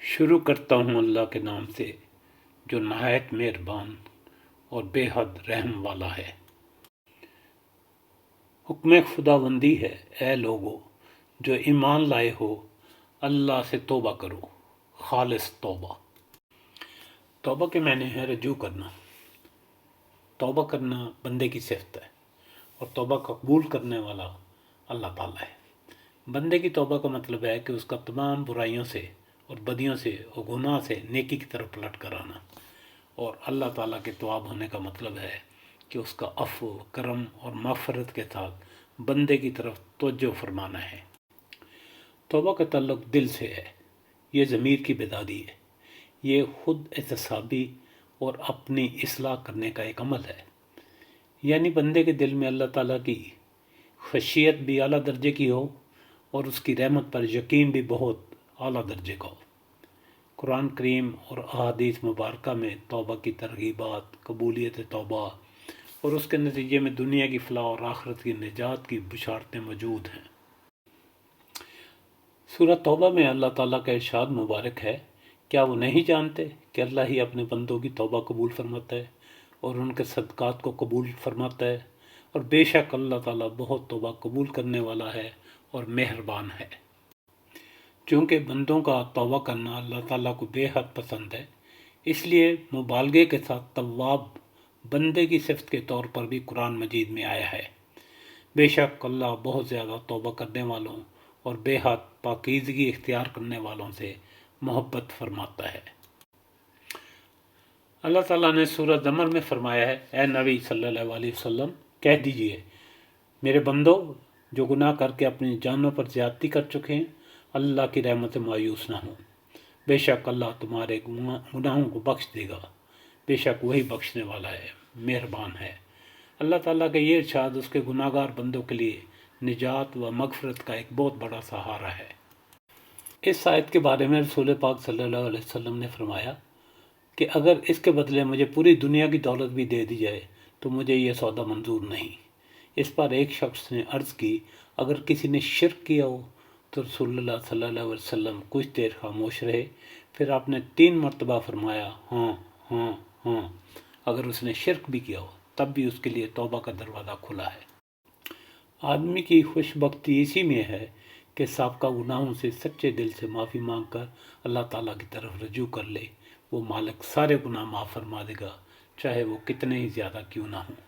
شروع کرتا ہوں اللہ کے نام سے جو نہایت مہربان اور بے حد رحم والا ہے۔ حکم خداوندی ہے اے لوگو جو ایمان لائے ہو، اللہ سے توبہ کرو، خالص توبہ۔ توبہ کے معنی ہے رجوع کرنا۔ توبہ کرنا بندے کی صفت ہے اور توبہ قبول کرنے والا اللہ تعالیٰ ہے۔ بندے کی توبہ کا مطلب ہے کہ اس کا تمام برائیوں سے اور بدیوں سے اور گناہ سے نیکی کی طرف پلٹ کر آنا، اور اللہ تعالیٰ کے تواب ہونے کا مطلب ہے کہ اس کا عفو، کرم اور مغفرت کے ساتھ بندے کی طرف توجہ فرمانا ہے۔ توبہ کا تعلق دل سے ہے، یہ ضمیر کی بیداری ہے، یہ خود احتسابی اور اپنی اصلاح کرنے کا ایک عمل ہے، یعنی بندے کے دل میں اللہ تعالیٰ کی خشیت بھی اعلیٰ درجے کی ہو اور اس کی رحمت پر یقین بھی بہت اعلیٰ درجے کا ہو۔ قرآن کریم اور احادیث مبارکہ میں توبہ کی ترغیبات، قبولیت توبہ اور اس کے نتیجے میں دنیا کی فلاح اور آخرت کی نجات کی بشارتیں موجود ہیں۔ سورہ توبہ میں اللہ تعالیٰ کا ارشاد مبارک ہے، کیا وہ نہیں جانتے کہ اللہ ہی اپنے بندوں کی توبہ قبول فرماتا ہے اور ان کے صدقات کو قبول فرماتا ہے، اور بے شک اللہ تعالیٰ بہت توبہ قبول کرنے والا ہے اور مہربان ہے۔ چونکہ بندوں کا توبہ کرنا اللہ تعالیٰ کو بے حد پسند ہے، اس لیے مبالغے کے ساتھ تواب بندے کی صفت کے طور پر بھی قرآن مجید میں آیا ہے۔ بے شک اللہ بہت زیادہ توبہ کرنے والوں اور بے حد پاکیزگی اختیار کرنے والوں سے محبت فرماتا ہے۔ اللہ تعالیٰ نے سورہ زمر میں فرمایا ہے، اے نبی صلی اللہ علیہ وسلم کہہ دیجئے، میرے بندو جو گناہ کر کے اپنی جانوں پر زیادتی کر چکے ہیں، اللہ کی رحمت سے مایوس نہ ہوں، بے شک اللہ تمہارے گناہوں کو بخش دے گا، بے شک وہی بخشنے والا ہے، مہربان ہے۔ اللہ تعالیٰ کا یہ ارشاد اس کے گناہ گار بندوں کے لیے نجات و مغفرت کا ایک بہت بڑا سہارا ہے۔ اس آیت کے بارے میں رسول پاک صلی اللہ علیہ وسلم نے فرمایا کہ اگر اس کے بدلے مجھے پوری دنیا کی دولت بھی دے دی جائے تو مجھے یہ سودا منظور نہیں۔ اس پر ایک شخص نے عرض کی، اگر کسی نے شرک کیا ہو؟ تو رسول اللہ صلی اللہ علیہ وسلم کچھ دیر خاموش رہے، پھر آپ نے 3 مرتبہ فرمایا، ہاں ہاں ہاں، اگر اس نے شرک بھی کیا ہو تب بھی اس کے لیے توبہ کا دروازہ کھلا ہے۔ آدمی کی خوش بختی اسی میں ہے کہ سابقہ گناہوں سے سچے دل سے معافی مانگ کر اللہ تعالیٰ کی طرف رجوع کر لے، وہ مالک سارے گناہ معاف فرما دے گا، چاہے وہ کتنے ہی زیادہ کیوں نہ ہوں۔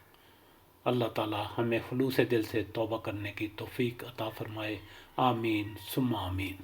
اللہ تعالیٰ ہمیں خلوص دل سے توبہ کرنے کی توفیق عطا فرمائے، آمین ثم آمین۔